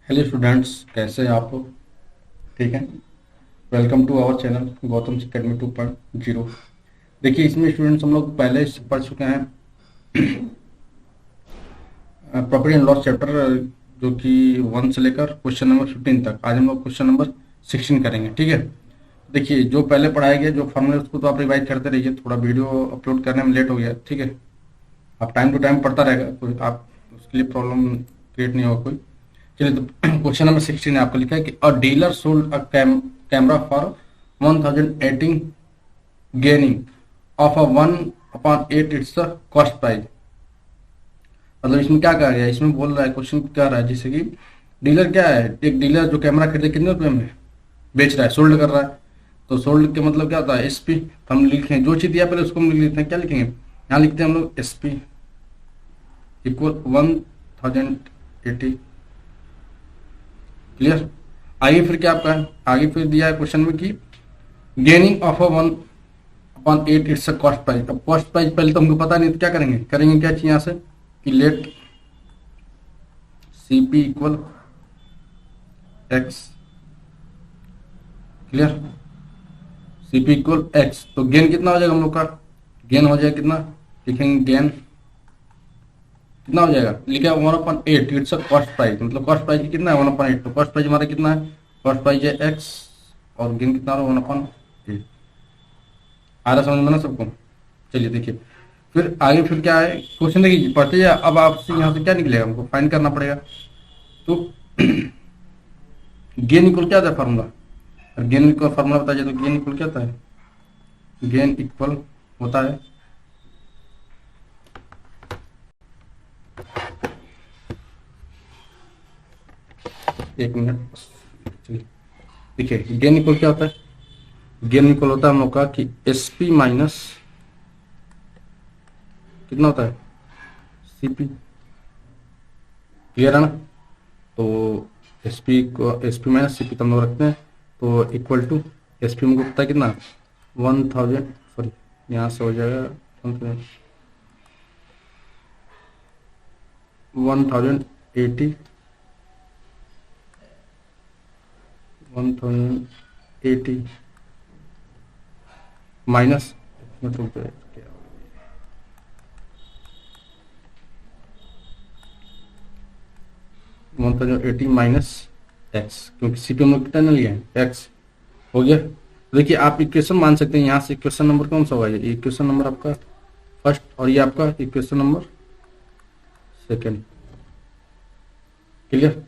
Hello students, कैसे हैं आप लोग? ठीक है। Welcome to our channel Gautam academy 2.0। देखिए, इसमें स्टूडेंट्स हम लोग पहले से पढ़ चुके हैं प्रॉपर्टी एंड लॉस चैप्टर, जो कि 1 से लेकर क्वेश्चन नंबर 15 तक। आज हम लोग क्वेश्चन नंबर 16 करेंगे। ठीक है। देखिए, जो पहले पढ़ाया गया जो फॉर्मूला उसको तो आप रिवाइज करते रहिए। थोड़ा वीडियो अपलोड करने में लेट हो गया। ठीक है। आप टाइम टू टाइम पढ़ता रहेगा, कोई आप उसके लिए प्रॉब्लम क्रिएट नहीं होगा कोई। चलिए, तो क्वेश्चन नंबर 16 है, आपका लिखा है कि अ dealer sold a camera for 1018 gaining of a 1/8 it's cost price. मतलब इसमें क्या कहा गया है? इसमें बोल रहा है, क्वेश्चन क्या रहा है, जैसे कि डीलर क्या है, एक डीलर जो कैमरा खरीदे कितने रुपए में बेच रहा है, सोल्ड कर रहा है। तो सोल्ड के मतलब क्या होता है? एसपी। हम लिखेंगे जो चीज दिया पहले उसको हम लिख लेते हैं। क्या लिखेंगे? यहाँ लिखते हैं हम लोग एसपी इक्वल 1080। क्लियर। आगे फिर क्या आपका है? आगे फिर दिया है क्वेश्चन में कि gaining of a 1/8 it's a cost price. अब कॉस्ट प्राइस पहले तो हमको पता नहीं, तो क्या करेंगे? करेंगे क्या चीज यहाँ से कि let CP equal X. Clear. CP equal X, तो गेन कितना हो जाएगा हम लोग का? गेन हो जाएगा कितना? लिखेंगे गेन कितना हो जाएगा? लिखा है 1/8 इट्स अ कॉस्ट प्राइस। मतलब कॉस्ट प्राइस कितना है? 1/8। तो कॉस्ट प्राइस हमारा कितना है? कॉस्ट प्राइस है एक्स, और गेन कितना रहा? 1/8। आ रहा समझ में ना सबको? चलिए देखिए, फिर आगे फिर क्या है क्वेश्चन, देखिए पढ़ते जाइए। अब आपसे यहाँ से क्या निकलेगा? हमको फाइंड करना पड़ेगा। तो गेन इक्वल क्या था फार्मूला? गेन इक्वल फार्मूला बताइए। तो गेन इक्वल क्या था? गेन इक्वल होता है, एक मिनट, चलिए देखिए, गेन इक्वल क्या होता है? गेन इक्वल होता है हम लोग का कि एसपी माइनस कितना होता है? सीपी। क्लियर है ना? तो एसपी को एसपी माइनस सीपी तो हम लोग रखते हैं, तो इक्वल टू एसपी हमको पता है कितना? 1000, सॉरी यहाँ से हो जाएगा 1080, 1080 माइनस, मतलब 1080 माइनस एक्स, क्योंकि सीपी हम लोग कितना लिया है? एक्स। हो गया। देखिए, आप इक्वेशन मान सकते हैं यहाँ से। इक्वेशन नंबर कौन सा होगा? ये इक्वेशन नंबर आपका फर्स्ट, और ये आपका इक्वेशन नंबर सेकेंड। क्लियर।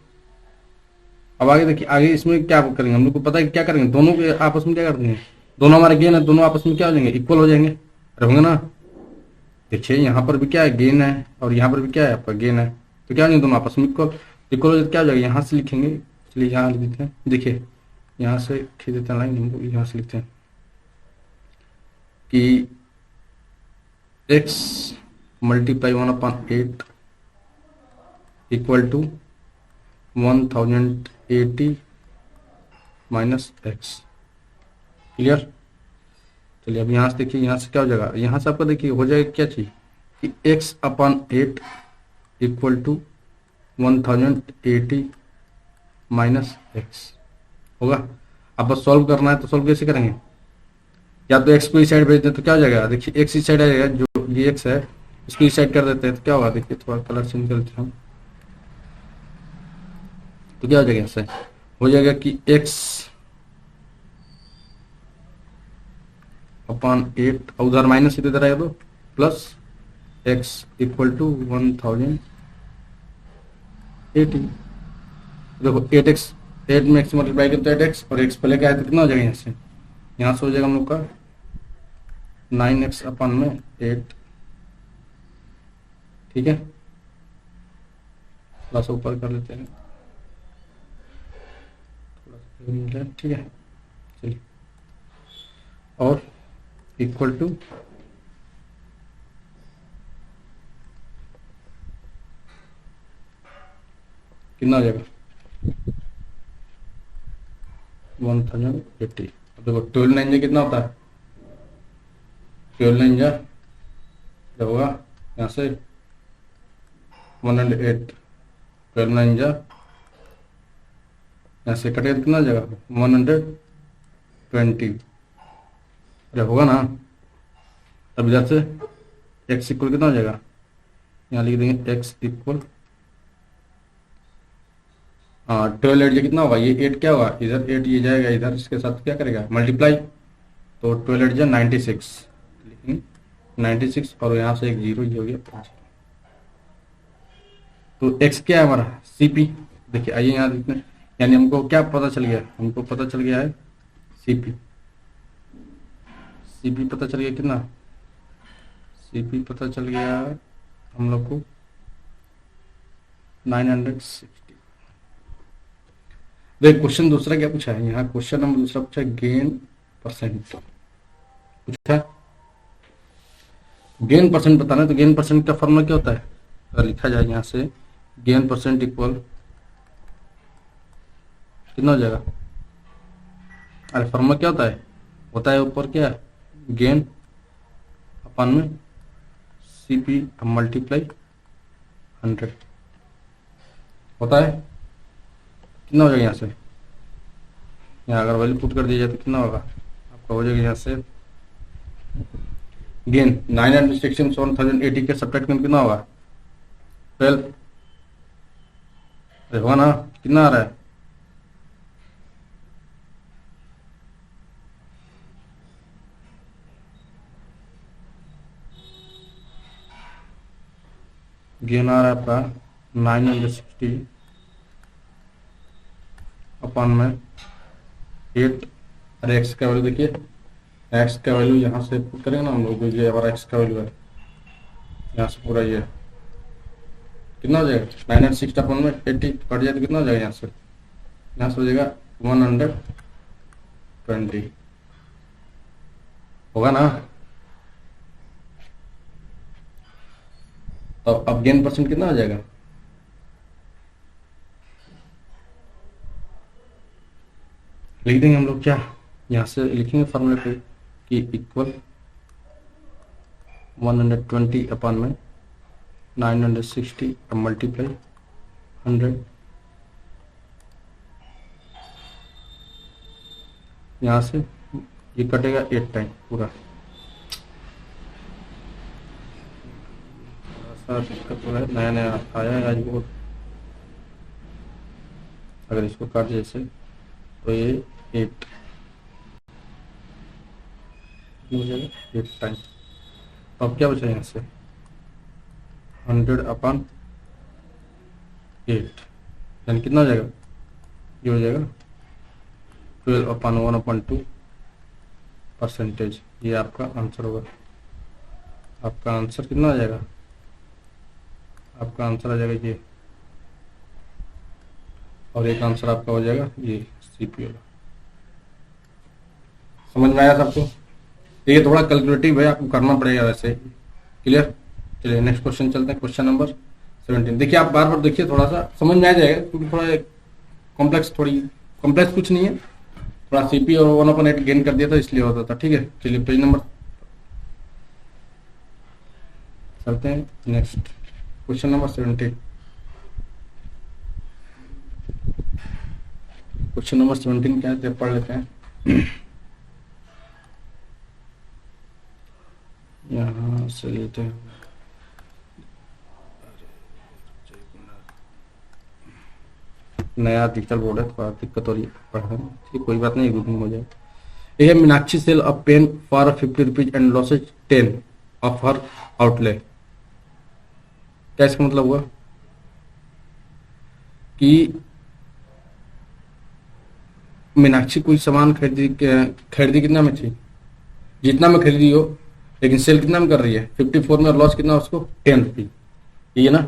अब आगे देखिए, आगे इसमें क्या करेंगे? हम लोग को पता है कि क्या करेंगे, दोनों के आपस में क्या करेंगे? दोनों हमारे गेन है, दोनों आपस में क्या हो जाएंगे? इक्वल हो जाएंगे। अरे होंगे ना? देखिए, यहाँ पर भी क्या है? गेन है, और यहाँ पर भी क्या है? आपका गेन है। तो क्या हो जाएंगे? दोनों आपस में इक्वल। इक्वल हो जाए तो क्या हो जाएगा? यहाँ से लिखेंगे, चलिए यहाँ लिख देते हैं। देखिए, यहाँ से खींच देते हैं लाइन, हम लोग यहाँ से लिखते हैं कि X multiply 1/8 equal to 1080 minus X. Clear. चलिए, अब यहाँ से देखिए, यहाँ से क्या हो जाएगा? यहाँ से आपका देखिए हो जाएगा क्या चीज कि x/8 equal to 1080 minus x होगा। अब बस सॉल्व करना है, तो सॉल्व कैसे करेंगे? या तो एक्स को इस साइड भेज दें तो क्या हो जाएगा? देखिए, एक्स इस साइड आएगा, जो ये एक्स है इसको इस साइड कर देते हैं तो क्या होगा? देखिए, थोड़ा कलर चेंज कर देते हैं हम। तो क्या हो जाएगा? ऐसे हो जाएगा कि एक्स अपॉन 8, और उधर माइनस इधर आएगा तो प्लस एक्स इक्वल टू 1080। देखो 8x, 8 में x मल्टीप्लाई करते हैं 8x, और x पहले क्या है तो कितना हो जाएगा? यहाँ से हो जाएगा हम लोग का 9x अपन में 8। ठीक है, थोड़ा सा ऊपर कर लेते हैं, थोड़ा सा। ठीक है, चलिए, और इक्वल टू कितना हो जाएगा? 1080। देखो 12 9 जा कितना होता है? 12 9 जा क्या होगा? यहाँ से 108, 12 9 जा यहाँ से कटेगा तो कितना हो जाएगा 120। अरे होगा ना। अब इधर से x इक्वल कितना हो जाएगा, यहाँ लिख देंगे x इक्वल 12 8 कितना होगा, ये 8 क्या होगा, इधर 8 ये जाएगा इधर, इसके साथ क्या करेगा मल्टीप्लाई, तो 12 8 96 लिखेंगे 96, और यहाँ से एक जीरो ये हो गया 5। तो x क्या है हमारा CP। देखिए आइए यहाँ देखते हैं, यानी हमको क्या पता चल गया, हमको पता चल गया है CP। CP पता चल गया कितना, CP पता चल गया हम लोग को 960। देख क्वेश्चन दूसरा क्या पूछा है, यहाँ क्वेश्चन नंबर दूसरा पूछा है गेन परसेंट पूछा है। गेन परसेंट बताना है, तो गेन परसेंट का फॉर्मूला क्या होता है, अगर लिखा जाए यहाँ से गेन परसेंट इक्वल कितना हो जाएगा, अरे फॉर्मूला क्या होता है ऊपर क्या है गेन अपन में CP मल्टीप्लाई 100 होता है, कितना हो जाएगा यहाँ से, यहाँ अगर वैल्यू पुट कर दिया जाए तो कितना होगा आपका, हो जाएगा यहाँ से गेन 916 7080 के सब्ट्रैक्ट करके कितना होगा 12। अरे होगा ना, कितना आ रहा है, गेन आ रहा है आपका 960 अपन में 8। अरे एक्स का वैल्यू देखिए, एक्स का वैल्यू यहाँ से पुट करेंगे ना हम लोग, ये हमारा एक्स का वैल्यू है, यहाँ से पूरा ये कितना हो जाएगा 960 अपन में 80 कट जाए तो कितना हो जाएगा, यहाँ से हो जाएगा 120 होगा ना। तो अब गेन परसेंट कितना हो जाएगा, लिख देंगे हम लोग क्या, यहाँ से लिखेंगे फॉर्मूले पे कि इक्वल 120 अपन में 960 मल्टीप्लाई 100, यहाँ से ये कटेगा 8 टाइम पूरा, दिक्कत हो रहा है, नया नया आया है आज बहुत। अगर इसको काट जैसे तो ये 8 हो जाएगा 8 टाइम। अब क्या बचा यहाँ से 100 अपन 8, यानी कितना हो जाएगा, ये हो जाएगा 12 अपन 1/2 परसेंटेज। ये आपका आंसर होगा। आपका आंसर कितना आ जाएगा, आपका आंसर आ जाएगा ये, और एक आंसर आपका हो जाएगा ये CP होगा। समझ में आया सबको, ये थोड़ा कैलकुलेटिव है, आपको करना पड़ेगा वैसे। क्लियर, चलिए नेक्स्ट क्वेश्चन चलते हैं, क्वेश्चन नंबर 17। देखिए आप बार बार देखिए, थोड़ा सा समझ में आ जाएगा, क्योंकि थोड़ा कॉम्प्लेक्स, थोड़ी कॉम्प्लेक्स कुछ नहीं है, थोड़ा CP और 1/8 गेन कर दिया था इसलिए होता था। ठीक है, चलिए पेज नंबर चलते हैं next, question number 17। Question number 17 क्या है पढ़ लेते हैं। यहाँ से लेते हैं, नया डिजिटल बोर्ड है, थोड़ा दिक्कत हो रही है पढ़ने में, ठीक कोई बात नहीं, ग्रुपिंग हो जाए। यह Meenakshi sell a pen for 50 rupees and losses 10 of her outlay. क्या इसका मतलब हुआ कि मीनाक्षी कोई सामान खरीदी कितना में थी, जितना में खरीदी हो, लेकिन सेल कितना में कर रही है 54 में, और लॉस कितना उसको 10 रुपी, ये ना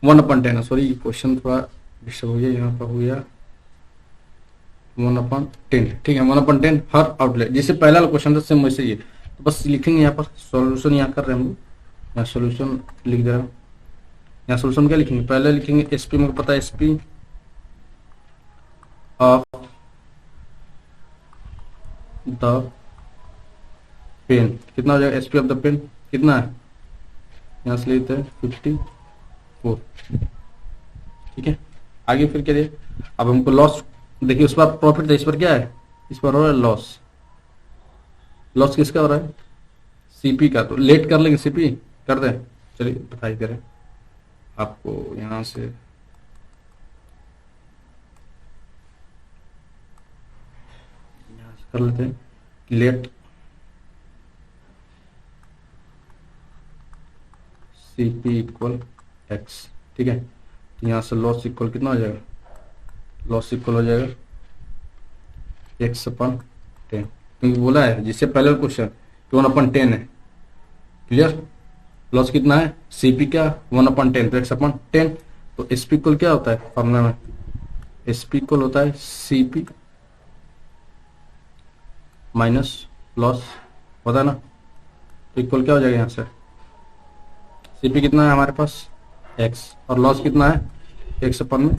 1/10। सॉरी क्वेश्चन थोड़ा डिस्टर्ब हो गया, यहाँ पर हो गया 1/10। ठीक है, 1/10 हर आउटलेट, जैसे पहला क्वेश्चन था सेम वैसे ये, तो बस लिखेंगे यहाँ पर सॉल्यूशन, यहाँ कर रहे हैं हम लोग, यहाँ सॉल्यूशन लिख दे रहा हूँ। यहाँ सॉल्यूशन क्या लिखेंगे, पहले लिखेंगे SP, मुझे पता है SP ऑफ द पेन कितना हो जाएगा, SP ऑफ द पेन कितना है, यहाँ से लेते हैं 54। ठीक है, आगे फिर क्या दिया, अब हमको लॉस देखिए उस पर प्रॉफिट था, इस पर क्या है, इस पर हो रहा है लॉस। लॉस किसका हो रहा है, सीपी का। तो लेट कर लेंगे, सीपी कर दें, चलिए दिखाई करें आपको यहाँ से। यहाँ से कर लेते हैं लेट सीपी इक्वल एक्स, ठीक है। तो यहाँ से लॉस इक्वल कितना हो जाएगा, लॉस इक्वल हो जाएगा एक्स अपन 10, क्योंकि बोला है जिससे पहले क्वेश्चन कि 1/10 है। क्लियर, लॉस कितना है, सीपी क्या 1/10, तो x/10। तो एसपी इक्वल क्या होता है फॉर्मूला में, एसपी इक्वल होता है सीपी माइनस लॉस, होता है ना। तो इक्वल क्या हो जाएगा यहाँ से, सीपी कितना है हमारे पास x, और लॉस कितना है x/10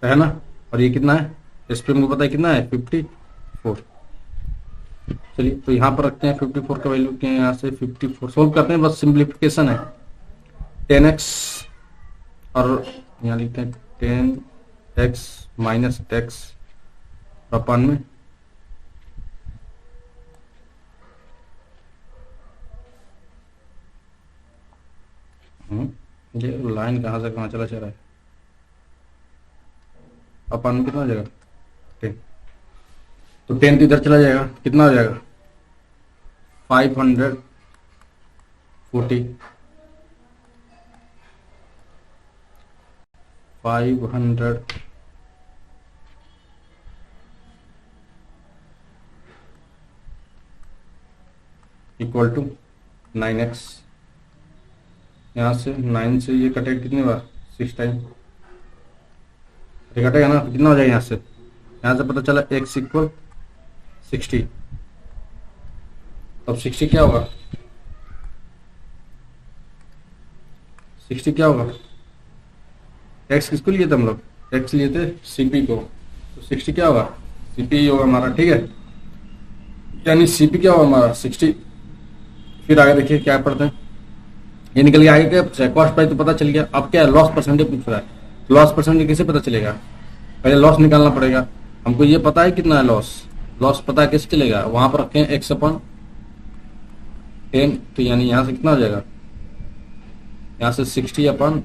है ना। और ये कितना है, एसपी को पता है कितना है 54। चलिए तो यहाँ पर रखते हैं 54 का वैल्यू के, यहाँ से 54 सोल्व करते हैं, बस सिंप्लीफिकेशन है 10x, और यहाँ लिखते हैं 10x माइनस x अपन में ये लाइन कहाँ से कहाँ चला जा रहा है, अपन में कितना हो जाएगा 10, तो 10 तो इधर चला जाएगा, कितना हो जाएगा 540 500 इक्वल टू 9x। यहाँ से 9 से ये कटेगा कितनी बार, 6 टाइम, ये कटेगा ना, तो कितना हो जाएगा यहाँ से पता चला x इक्वल 60। तब 60 क्या होगा, 60 क्या होगा, x किसको लिए थे हम लोग, x लिए थे सीपी को, तो 60 क्या होगा, सीपी होगा हमारा, ठीक है। यानी सीपी क्या होगा हमारा 60। फिर आगे देखिए क्या पढ़ते हैं, ये निकल गया आगे क्या, कॉस्ट प्राइस तो पता चल गया। अब क्या है, लॉस परसेंटेज पूछ रहा है। लॉस परसेंटेज कैसे पता चलेगा, पहले लॉस निकालना पड़ेगा। हमको ये पता है कितना है लॉस, लॉस पता है कैसे चलेगा, वहां पर रखें x/10, तो यानी यहाँ से कितना हो जाएगा, यहाँ से 60/10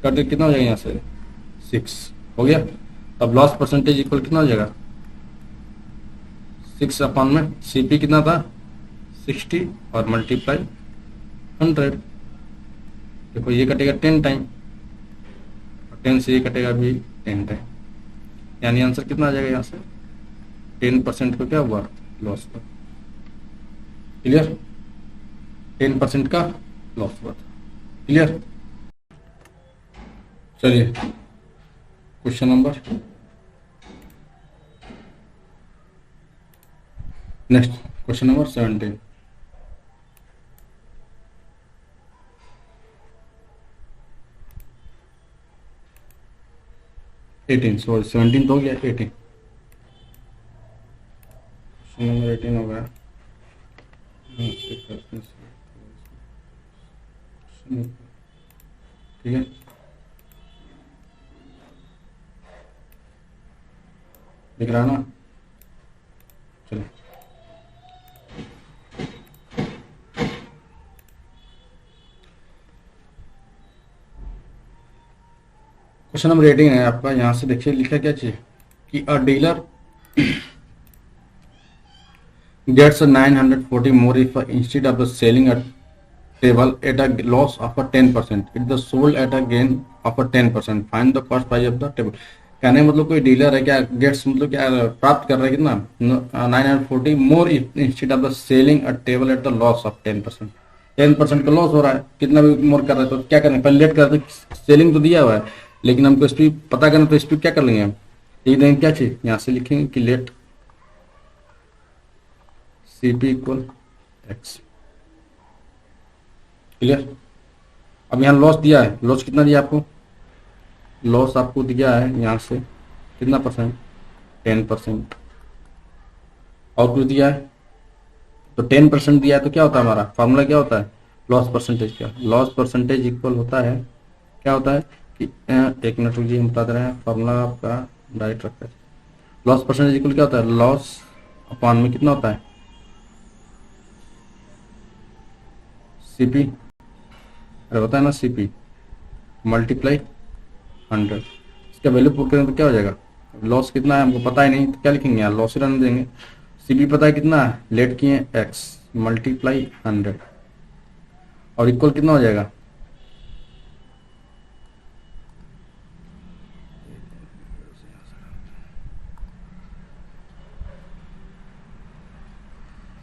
कट कितना हो जाएगा, यहाँ से 6 हो गया। तब लॉस परसेंटेज इक्वल कितना हो जाएगा, 6/, में सीपी कितना था 60 और मल्टीप्लाई 100। देखो ये कटेगा 10 टाइम, और 10 से ये कटेगा भी 10 टाइम, यानी आंसर कितना आ जाएगा, यहाँ से 10% को क्या हुआ लॉस हुआ। क्लियर, 10% का लॉस हुआ था। क्लियर, चलिए question number next, question number 17। Sorry 17 तो हो गया, 18 क्वेश्चन नंबर 18 हो गया। ठीक है, दिख रहा ना, चलो क्वेश्चन नंबर 18 है आपका। यहाँ से देखिए लिखा क्या चाहिए कि अ dealer gets a 940 more if instead of the selling a table at a loss of a 10%, it the sold at a gain of a 10%, find the cost price of the table। कहने मतलब कोई dealer है क्या, gets मतलब क्या प्राप्त कर रहा है कितना 940 more instead of the selling a table at the loss of 10%, 10% का लॉस हो रहा है, कितना भी मोर कर रहा है, तो क्या करें, पहले लेट करते, सेलिंग तो दिया हुआ है लेकिन हमको स्पीड पता करना, तो स्पीड क्या कर लेंगे हम, एक दिन क्या चाहिए, यहाँ से लिखेंगे कि let CP equal X. Clear, अब यहाँ लॉस दिया है, लॉस कितना दिया आपको, लॉस आपको दिया है यहाँ से कितना परसेंट 10%, और कुछ दिया है तो 10% दिया है, तो क्या होता है हमारा फार्मूला क्या होता है, लॉस परसेंटेज का, लॉस परसेंटेज इक्वल होता है क्या होता है कि एक मिनट रुकिए, हम बता दे रहे हैं फॉर्मूला आपका डायरेक्ट रखता है। लॉस परसेंटेज इक्वल क्या होता है, लॉस अपॉन में कितना होता है, सीपी, अरे होता है ना सीपी मल्टीप्लाई 100। इसका वैल्यू पुट करें तो क्या हो जाएगा, लॉस कितना है हमको पता ही नहीं तो क्या लिखेंगे यार, लॉस ही रहने देंगे। सीपी पता है कितना है, लेट किए एक्स मल्टीप्लाई 100 और इक्वल कितना हो जाएगा,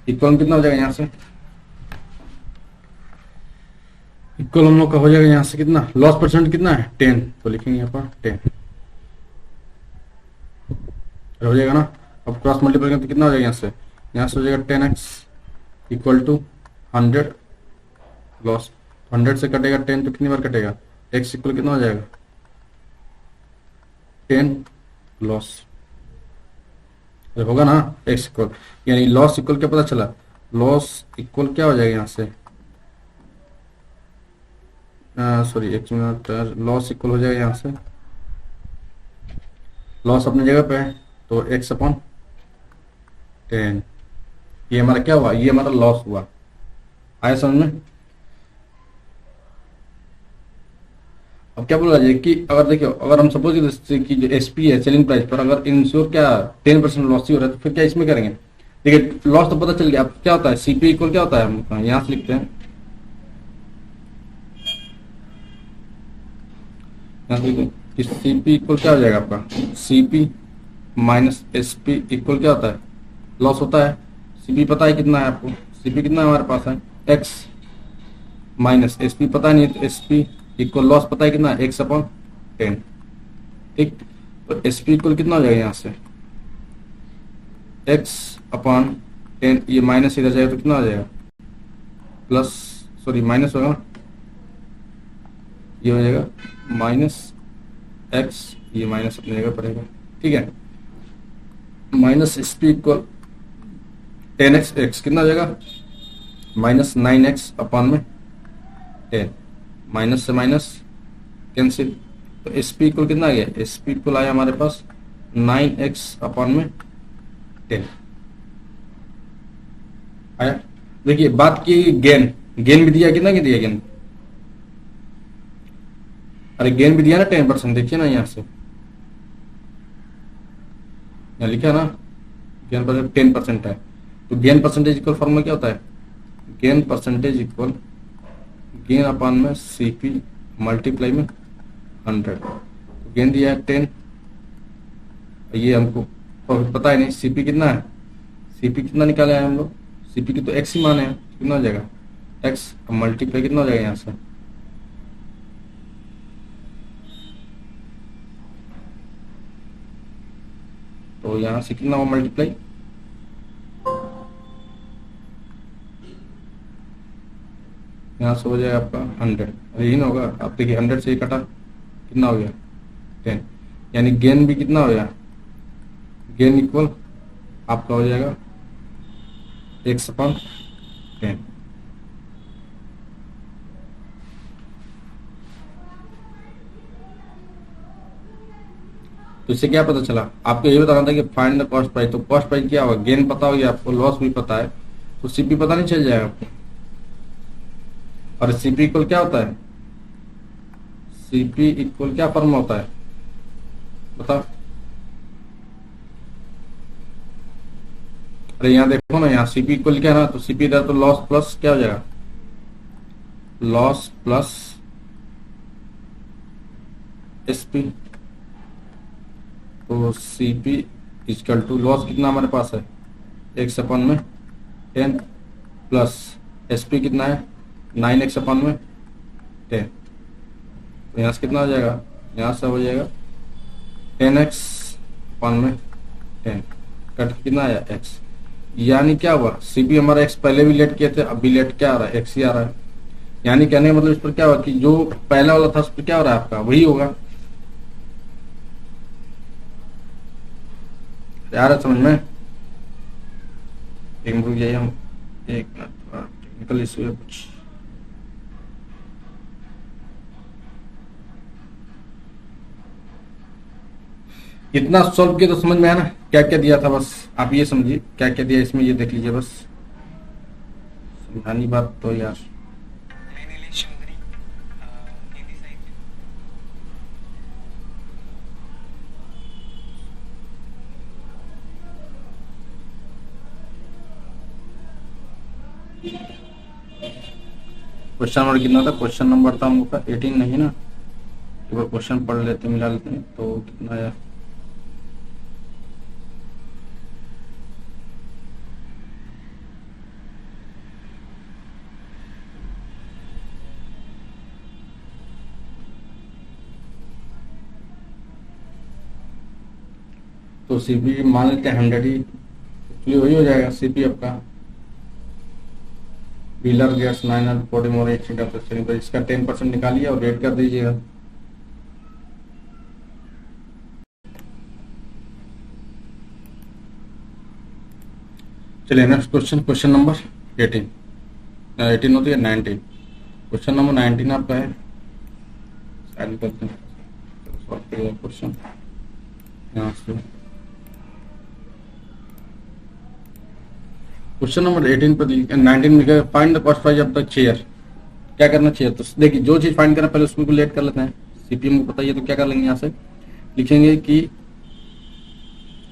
इक्वल कितना हो जाएगा यहाँ से, इक्वल हम लोग का हो जाएगा यहाँ से कितना, लॉस परसेंट कितना है 10, तो लिखेंगे यहाँ पर 10 हो जाएगा ना। अब क्रॉस मल्टीप्लाई करें तो कितना हो जाएगा यहाँ से हो जाएगा 10x इक्वल टू 100 लॉस, 100 से कटेगा 10 तो कितनी बार कटेगा, x इक्वल कितना हो जाएगा 10 लॉस, होगा ना x इक्वल, यानी लॉस इक्वल क्या पता चला, लॉस इक्वल क्या हो जाएगा यहाँ से, सॉरी एक मिनट, लॉस इक्वल हो जाएगा यहाँ से, लॉस अपनी जगह पे है तो x अपॉन 10, ये हमारा क्या हुआ, ये हमारा लॉस हुआ, आया समझ में। अब क्या बोला जाए कि अगर देखियो, अगर हम सपोज कि जो एसपी है सेलिंग प्राइस पर अगर इंश्योर क्या 10% लॉस ही हो रहा है तो फिर क्या इसमें करेंगे, देखिए लॉस तो पता चल गया, अब क्या होता है सीपी इक्वल क्या होता है, हम यहां से लिखते हैं, यहां से लिखते हैं कि सीपी इक्वल क्या हो जाएगा आपका, सीपी माइनस एसपी इक्वल क्या होता है, लॉस होता है। सीपी पता है कितना है आपको, सीपी कितना हमारे पास है एक्स माइनस एसपी पता नहीं है तो एसपी इक्वल लॉस पता है कितना, एक्स अपॉन 10, ठीक। तो एसपी इक्वल कितना हो जाएगा यहाँ से एक्स अपॉन 10, ये माइनस इधर जाएगा तो कितना हो जाएगा प्लस, सॉरी माइनस होगा ना, ये हो जाएगा माइनस एक्स, ये माइनस अपनी जगह पड़ेगा, ठीक है। Minus S P equal 10x, x कितना हो जाएगा माइनस 9x अपॉन में 10, माइनस से माइनस कैंसिल, तो एस पी इक्वल कितना आ गया, एस पी इक्वल आया हमारे पास 9x अपॉन में 10 आया। देखिए बात की गेन, गेन भी दिया कितना, दिया गेन, अरे गेन भी दिया ना 10%, देखिए ना यहाँ से यहाँ लिखा ना गेन पर 10% है, तो गेन परसेंटेज इक्वल फॉर्मूला क्या होता है, गेन परसेंटेज इक्वल गेन अपान में सीपी मल्टीप्लाई में 100, तो गेन दिया है 10, ये हमको पता है नहीं सीपी कितना है, सीपी कितना निकाले हैं हम लोग, सीपी की तो एक्स ही माने हैं, कितना हो जाएगा एक्स मल्टीप्लाई कितना हो जाएगा यहाँ से, तो यहाँ से कितना होगा मल्टीप्लाई, यहाँ से हो जाएगा आपका 100, यही ना होगा, आप देखिए 100 से ही कटा कितना हो गया 10, यानी गेन भी कितना हो गया, गेन इक्वल आपका हो जाएगा एक्स अपॉन 10। तो इससे क्या पता चला, आपको ये बताना था कि फाइंड द कॉस्ट प्राइस, तो कॉस्ट प्राइस क्या होगा, गेन पता होगी आपको, लॉस भी पता है, तो सीपी पता नहीं चल जाएगा आपको, और सीपी इक्वल क्या होता है, सीपी इक्वल क्या फॉर्मूला होता है बताओ, अरे यहाँ देखो ना, यहाँ सीपी इक्वल क्या है ना, तो सीपी इधर तो लॉस प्लस क्या हो जाएगा, लॉस प्लस एसपी, तो सीपी इक्वल टू लॉस कितना हमारे पास है एक्स अपॉन में 10 प्लस एसपी कितना है 9x अपॉन में 10, तो यहाँ से कितना हो जाएगा, यहाँ से हो जाएगा 10x अपॉन में 10 कट कितना आया x, यानी क्या हुआ सीपी हमारा x पहले भी लेट किए थे, अब भी लेट क्या आ रहा है x ही आ रहा है, यानी कहने का मतलब इस पर क्या हुआ कि जो पहला वाला था उस पर क्या हो रहा है आपका वही होगा, यार समझ में, एक मिनट रुक जाइए, हम एक मिनट टेक्निकल इशू है कुछ, इतना सॉल्व किया तो समझ में आया ना क्या क्या दिया था, बस आप ये समझिए क्या क्या दिया इसमें, ये देख लीजिए बस, समझानी बात तो यार। क्वेश्चन नंबर कितना था, क्वेश्चन नंबर था हम लोग का 18 नहीं ना, एक बार क्वेश्चन पढ़ लेते मिला लेते हैं तो कितना आया। तो सीपी मान लेते हैं 100 ही, एक्चुअली वही हो जाएगा सीपी आपका। Wheeler gets 940 more accident of selling, तो इसका 10% निकालिए और रेट कर दीजिएगा। चलिए नेक्स्ट क्वेश्चन, क्वेश्चन नंबर 18, 18 होती है 19, क्वेश्चन नंबर 19 आपका है, साइड करते हैं सॉल्व करिए क्वेश्चन यहाँ से। क्वेश्चन नंबर 18 पर 19 में क्या, find the cost price of the chair. क्या करना चाहिए, तो देखिए जो चीज फाइंड करना पहले उसको लेट कर लेते हैं, सीपीएम को पता है तो क्या कर लेंगे, यहाँ से लिखेंगे कि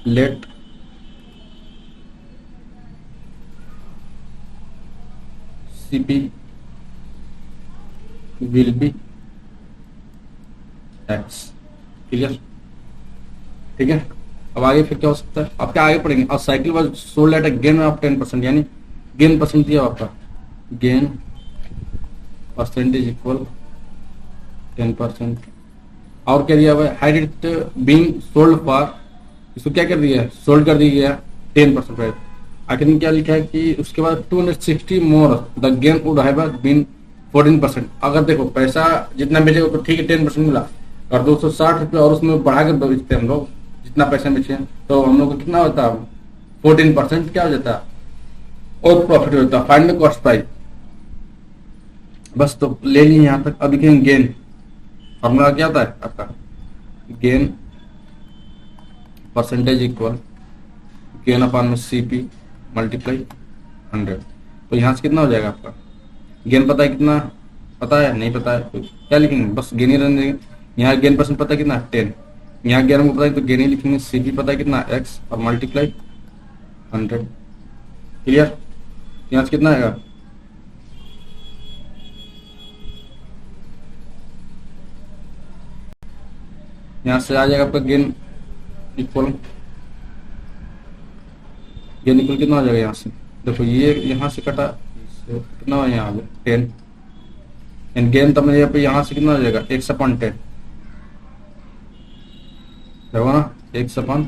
let CP will be X, clear, ठीक है। अब आगे फिर क्या हो सकता है, आप क्या आगे पढ़ेंगे, और cycle was sold at a gain of 10%, यानी गेन परसेंट दिया आपका, गेन परसेंटेज इक्वल 10%, और क्या दिया हुआ है, hide it being sold for, इसको क्या कर दिया है, सोल्ड कर दिया गया 10% राइट। आखिर में क्या लिखा है कि उसके बाद 260 more the gain would have been 14%। अगर देखो पैसा जितना बेचेगा तो ठीक है 10% मिला, और 260 रुपये और उसमें बढ़ा के बेचते हम लोग जितना पैसा बेचे तो हम लोग को कितना होता है, 14% क्या हो जाता है और प्रॉफिट होता है। फाइंड द कॉस्ट प्राइस, बस तो ले लिए यहाँ तक। अब लिखेंगे गेन, फॉर्मूला क्या होता है आपका, gain percentage equal gain upon में सीपी मल्टीप्लाई 100। तो यहाँ से कितना हो जाएगा आपका, गेन पता है कितना, पता है नहीं पता है तो क्या लिखेंगे, बस गेन ही रहने देंगे। यहाँ गेन परसेंट पता है कितना 10, यहाँ गेन हमको पता है तो गेन ही लिखेंगे, सीपी पता है कितना x और मल्टीप्लाई 100, क्लियर। यहाँ से कितना आएगा, यहाँ से आ जाएगा आपका गेन इक्वल, गेन इक्वल कितना हो जाएगा, यहाँ से देखो ये यहाँ से कटा कितना हो, यहाँ 10 एंड गेन तब मेरे यहाँ से कितना हो जाएगा x/10 देखो ना, x/10,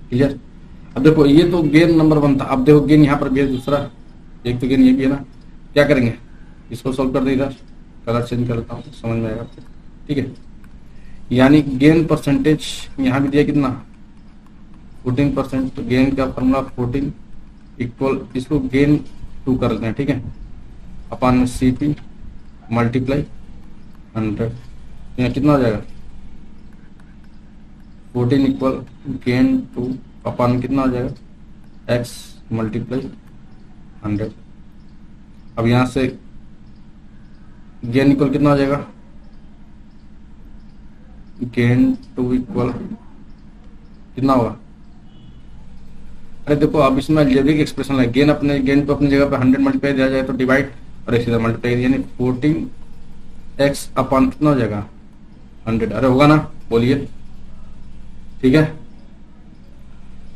क्लियर। अब देखो ये तो गेन नंबर 1 था, अब देखो गेन यहाँ पर भी है दूसरा, एक तो गेन ये भी है ना, क्या करेंगे इसको सोल्व कर देगा, कलर चेंज कर लेता हूँ समझ में आएगा आपको, ठीक है। यानी गेन परसेंटेज यहाँ भी दिया कितना 14%, तो गेन का फॉर्मूला 14 इक्वल, इसको गेन 2 कर लेते हैं, ठीक है, अपॉन में सीपी मल्टीप्लाई 100, यहाँ कितना हो जाएगा 14 इक्वल गेन 2 अपॉन कितना हो जाएगा x मल्टीप्लाई 100। अब यहाँ से गेन इक्वल कितना हो जाएगा, गेन 2 इक्वल कितना होगा, अरे देखो अब इसमें अलजेब्रिक एक्सप्रेशन है, गेन अपने गेन को अपनी जगह पे 100 मल्टीप्लाई दिया जाए तो डिवाइड और एक सीधा मल्टीप्लाई, यानी 14x अपॉन कितना हो जाएगा 100, अरे होगा ना बोलिए, ठीक है।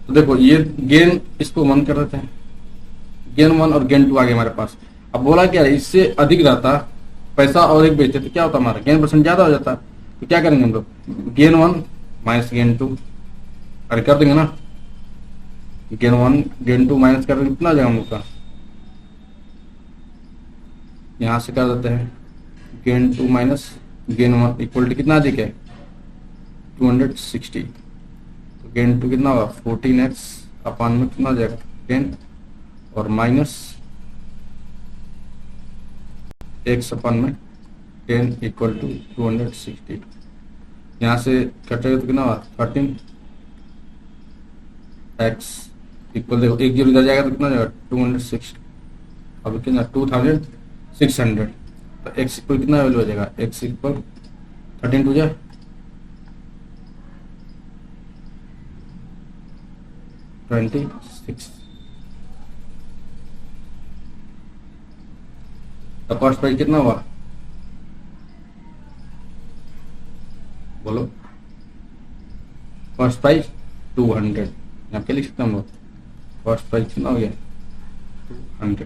तो देखो ये गेन इसको 1 कर देते हैं, गेन 1 और गेन 2 आ गए हमारे पास। अब बोला क्या इससे अधिक रहता पैसा और एक बेचते तो क्या होता, हमारा गेन परसेंट ज्यादा हो जाता, तो क्या करेंगे हम लोग, गेन 1 माइनस गेन 2, अरे कर देंगे ना, गेन 1 गेन 2 माइनस कर कितना आ जाएगा हम लोग का, यहां से कर देते हैं gain 2 minus gain 1 equal to कितना अधिक है 260, तो गेन 2 कितना होगा 14x अपॉन में कितना हो जाएगा 10 और माइनस x अपॉन में 10 इक्वल टू 260। यहाँ से कटेगा तो कितना हुआ 13 एक्स इक्वल, देखो एक जीरो इधर जाएगा तो कितना हो जाएगा 206, अब कितना 2600, तो एक्स इक्वल कितना वैल्यू हो जाएगा, एक्स इक्वल 13 टू जा 26, तो कॉस्ट प्राइस कितना हुआ बोलो, कॉस्ट प्राइस 200, यहाँ पे लिख सकते हैं हम लोग, कॉस्ट प्राइस कितना हो गया 200।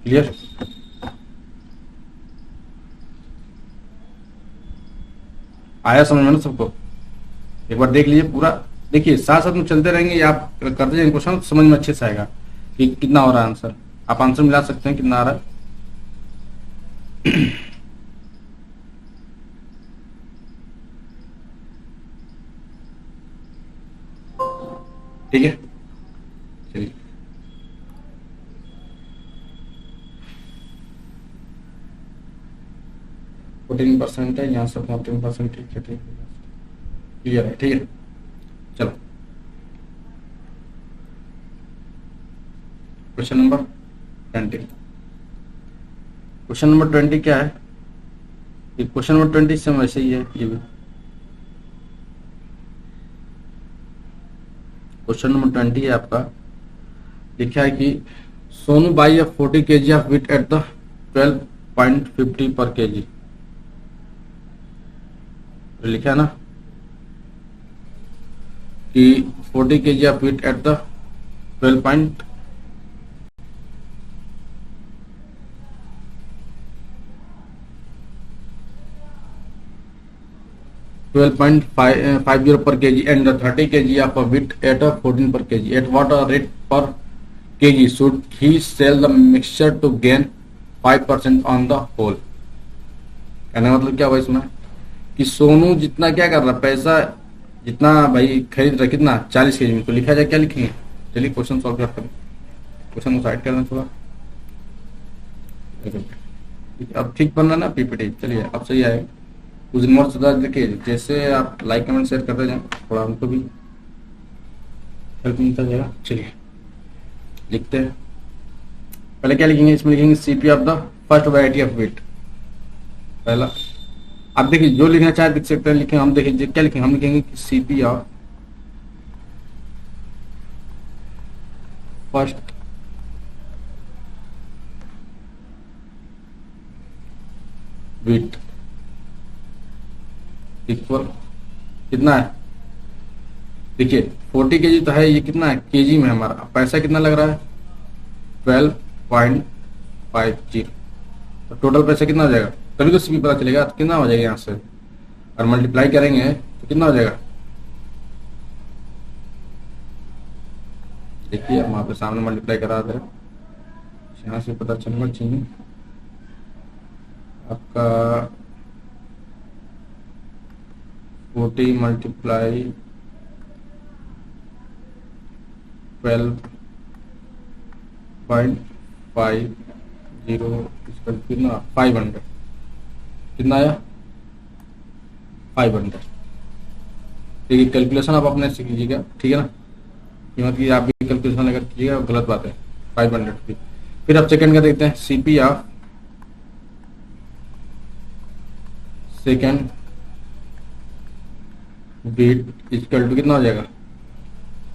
क्लियर, आया समझ में ना सबको, एक बार देख लीजिए पूरा, देखिए साथ साथ में चलते रहेंगे, या आप करते जाएंगे क्वेश्चन तो समझ में अच्छे से आएगा कि कितना हो रहा है आंसर, आप आंसर मिला सकते हैं कितना आ रहा है। ठीक है, चलिए 14% है, यहाँ से 14%, ठीक है, ठीक है, क्लियर है, ठीक है। चलो क्वेश्चन नंबर 20, क्वेश्चन नंबर 20 क्या है, ये क्वेश्चन नंबर 20 से वैसे ही है, ये भी क्वेश्चन नंबर 20 है आपका, लिखा है कि Sonu by a 40 kg of wheat at the 12.50 पर kg, लिखा है ना कि 40 kg of wheat at the 12.50 per kg and the 30 kg of a wheat at a 14 per kg. At what a rate per kg should he sell the mixture to gain 5% on the whole? कहने का मतलब क्या हुआ इसमें कि सोनू जितना क्या कर रहा, पैसा जितना भाई खरीद रहा, कितना 40 kg में, तो लिखा जाए क्या लिखेंगे, चलिए क्वेश्चन सॉल्व करते हैं, क्वेश्चन को साइड कर दें थोड़ा, अब ठीक बन रहा ना पीपीटी, चलिए अब सही आएगा, कुछ दिन और सुधार, देखिए जैसे आप लाइक कमेंट शेयर करते जाएं थोड़ा हमको भी हेल्प मिलता जाएगा। चलिए लिखते हैं, पहले क्या लिखेंगे, इसमें लिखेंगे CP of the first variety of wheat, पहला, आप देखिए जो लिखना चाहे लिख सकते हैं, लिखेंगे हम, देखिए क्या लिखेंगे, हम लिखेंगे कि CP of first wheat equal कितना है, देखिए 40 kg तो है, ये कितना है केजी में, हमारा पैसा कितना लग रहा है 12.50, तो टोटल पैसा कितना हो जाएगा, तभी तो सीपी पता चलेगा, तो कितना हो जाएगा यहाँ से, और मल्टीप्लाई करेंगे तो कितना हो जाएगा, देखिए हम आपके सामने मल्टीप्लाई करा दे, यहाँ से पता चलना चाहिए आपका 40 मल्टीप्लाई 12.50 कितना 500, कितना आया 500, ठीक है, कैलकुलेशन आप अपने से कीजिएगा, ठीक है ना, कीमत की आप भी कैलकुलेशन अगर कीजिएगा गलत बात है, 500 की। फिर आप सेकंड का देखते हैं, CP of second wheat equal to कितना हो जाएगा,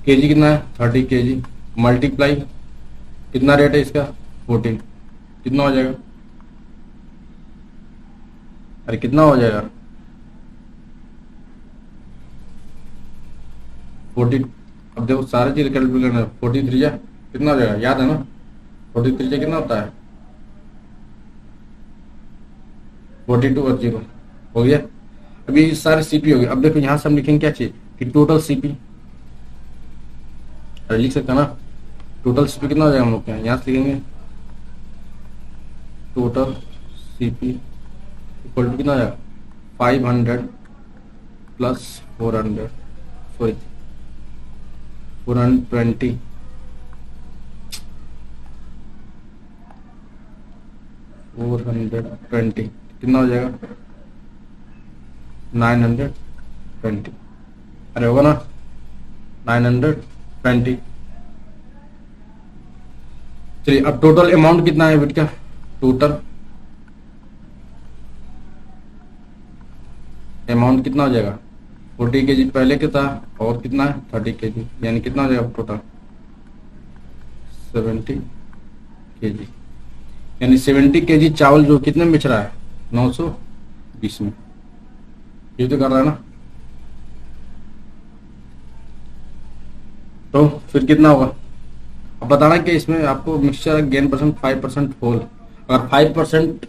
केजी कितना है 30 kg मल्टीप्लाई कितना रेट है इसका 14, कितना हो जाएगा, अरे कितना हो जाएगा 40, अब देखो सारे चीज कैलकुलेट करना है, 43 जा कितना हो जाएगा, याद है ना 43 जा कितना होता है 42 और 0 हो गया। अभी ये सारे सीपी हो गए, अब देखो यहाँ से हम लिखेंगे क्या चाहिए कि टोटल सीपी, अरे लिख सकते हैं ना, टोटल सीपी कितना हो जाएगा हम लोग के यहाँ से लिखेंगे, टोटल सीपी इक्वल टू कितना हो जाएगा 500 प्लस 400 सॉरी 420 420 कितना हो जाएगा 920, अरे होगा ना 920। चलिए अब टोटल अमाउंट कितना है बिट का, टोटल अमाउंट कितना हो जाएगा, 40 kg पहले के था और कितना है 30 kg, यानी कितना हो जाएगा टोटल 70 kg, यानी 70 kg चावल जो कितने में बेच रहा है 920 में, ये तो कर रहा है ना। तो फिर कितना होगा, अब बताना कि इसमें आपको मिक्सचर गेन परसेंट 5% होल, अगर 5%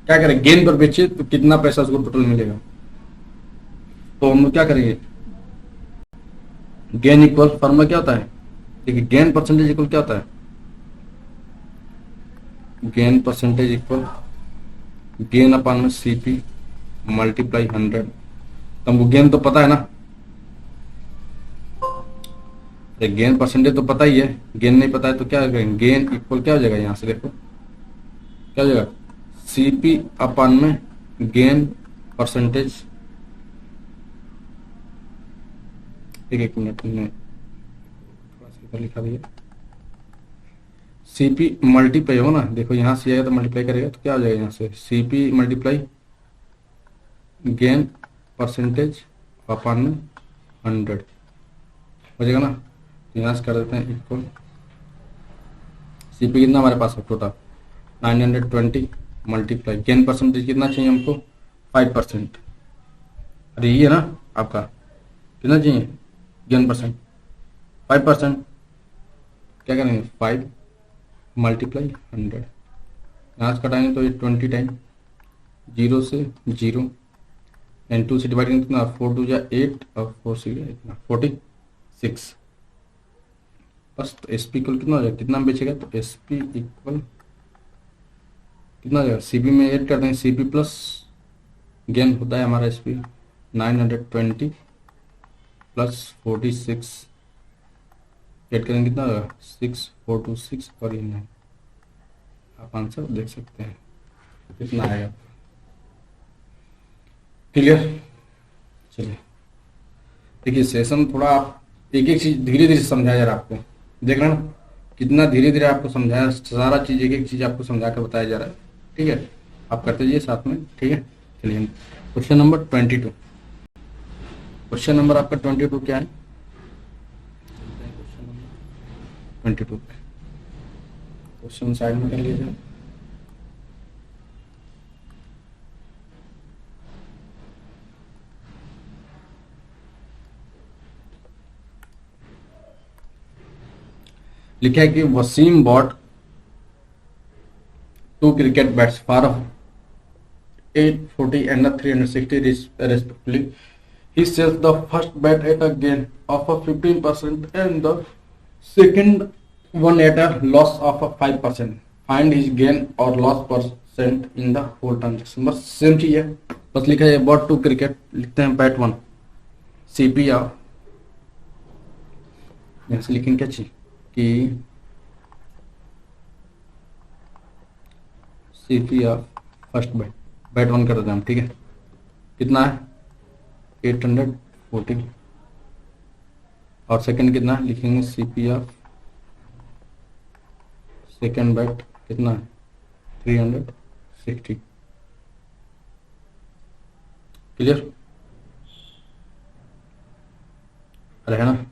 क्या करें गेन पर बेचे तो कितना पैसा उसको टोटल मिलेगा। तो हम लोग क्या करेंगे, गेन इक्वल फॉर्मूला क्या होता है, देखिए गेन परसेंटेज इक्वल क्या होता है, गेन परसेंटेज इक्वल गेन अपान में सीपी मल्टीप्लाई 100। तो हमको गेन तो पता है ना, गेन परसेंटेज तो पता ही है, गेन नहीं पता है तो क्या करेंगे, गेन इक्वल क्या हो जाएगा, यहां से देखो क्या हो जाएगा, सीपी अपान में गेन परसेंटेज, एक मिनट में थोड़ा सा इधर लिखा दिया, सीपी मल्टीप्लाई हो ना, देखो यहां से आएगा तो मल्टीप्लाई करेगा तो क्या हो जाएगा, यहाँ से सीपी मल्टीप्लाई गेन परसेंटेज अपान में 100 हो जाएगा ना। तो यहाँ से कर देते हैं इक्वल सीपी कितना हमारे पास है टोटल 920 मल्टीप्लाई गेन परसेंटेज कितना चाहिए हमको 5%, अरे ये है ना आपका कितना चाहिए गेन परसेंट 5%, क्या करेंगे 5 मल्टीप्लाई 100, यहाँ से कटाएंगे तो ये 20 टाइम 0 से 0 एंड 2 से डिवाइड करेंगे कितना 4 2 जा 8 और 4 से गया इतना 46 बस। तो एस पी इक्वल कितना हो जाएगा, कितना में बेचेगा तो एस पी इक्वल कितना हो जाएगा, सी पी में ऐड कर देंगे, सी पी प्लस गेन होता है हमारा एस पी 920 प्लस 46 ऐड करेंगे कितना होगा 6426 और ये 9, आप आंसर देख सकते हैं कितना आएगा। क्लियर, चलिए देखिए सेशन थोड़ा आप एक एक चीज धीरे धीरे समझाया जा रहा है आपको, देख रहे हैं ना कितना धीरे धीरे आपको समझाया, सारा चीज एक एक चीज आपको समझा कर बताया जा रहा है, ठीक है आप करते जाइए साथ में, ठीक है। चलिए क्वेश्चन नंबर 22, क्वेश्चन नंबर आपका 22 क्या है, क्वेश्चन नंबर 22 क्वेश्चन साइड में कर लीजिए। लिखा है कि Wasim bot 2 cricket bats for 840 and 360 respectively. He sells the first bat at a gain of 15% and the second one at a loss of 5%. Find his gain or loss percent in the whole transaction. बस same चीज है, बस लिखा है bot 2 cricket, लिखते हैं bat 1 CP या यहाँ से लिखेंगे क्या चीज कि सीपी या फर्स्ट बैट, बैट 1 कर देते हैं हम, ठीक है कितना है 840 और सेकंड कितना लिखेंगे सीपी या सेकंड बैट कितना है 360। क्लियर, अरे है ना।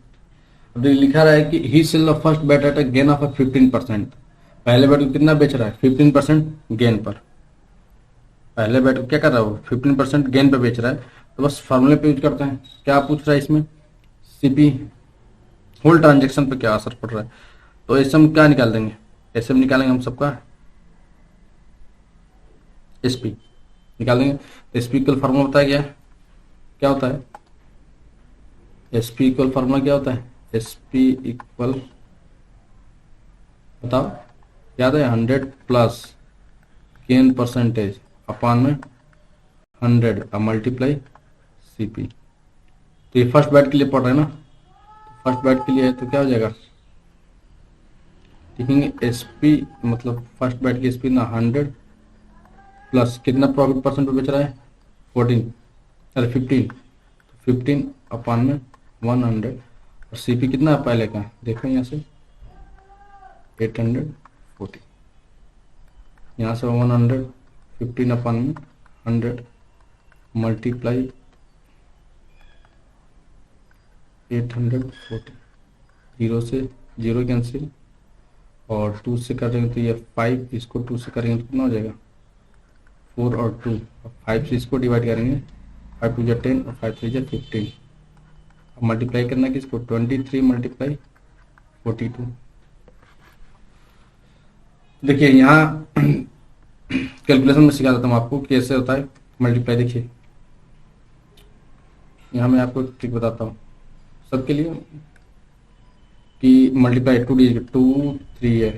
अब लिखा रहा है कि he sell the first bat at a gain of 15%, पहले बैट को कितना बेच रहा है 15% गेन पर, पहले बैट को क्या कर रहा है वो 15% गेन पे बेच रहा है। तो बस फार्मूले पे यूज करते हैं, क्या पूछ रहा है इसमें सीपी होल ट्रांजेक्शन पे क्या असर पड़ रहा है, तो ऐसे हम क्या निकाल देंगे, ऐसे हम निकालेंगे हम सबका एसपी निकाल देंगे। एसपी इक्वल फार्मूला बताया गया क्या होता है, एसपी इक्वल फार्मूला क्या होता है, एसपी इक्वल बताओ याद है 100 प्लस गेन परसेंटेज अपान में 100 मल्टीप्लाई सीपी। तो ये फर्स्ट बैट के लिए पढ़ रहे हैं ना, तो फर्स्ट बैट के लिए है तो क्या हो जाएगा लिखेंगे एसपी मतलब फर्स्ट बैट की एसपी ना 100 प्लस कितना प्रॉफिट परसेंट पे बेच रहा है 14 अरे 15, 15 में 100 और CP कितना है पहले का, देखो यहाँ से 840, यहाँ से 100, 15 में 100 मल्टीप्लाई 840, जीरो से जीरो कैंसिल और 2 से करेंगे तो ये 5, इसको 2 से करेंगे तो कितना हो जाएगा 4 और 2, और 5 से इसको डिवाइड करेंगे, 5 2 10 और 5 3 15, अब मल्टीप्लाई करना है किसको 23 मल्टीप्लाई 42। देखिए यहाँ कैलकुलेशन में सिखा देता हूँ आपको कैसे होता है मल्टीप्लाई। देखिए यहाँ मैं आपको ट्रिक बताता हूँ सबके लिए कि मल्टीप्लाई 2 डिजिट 2 3 है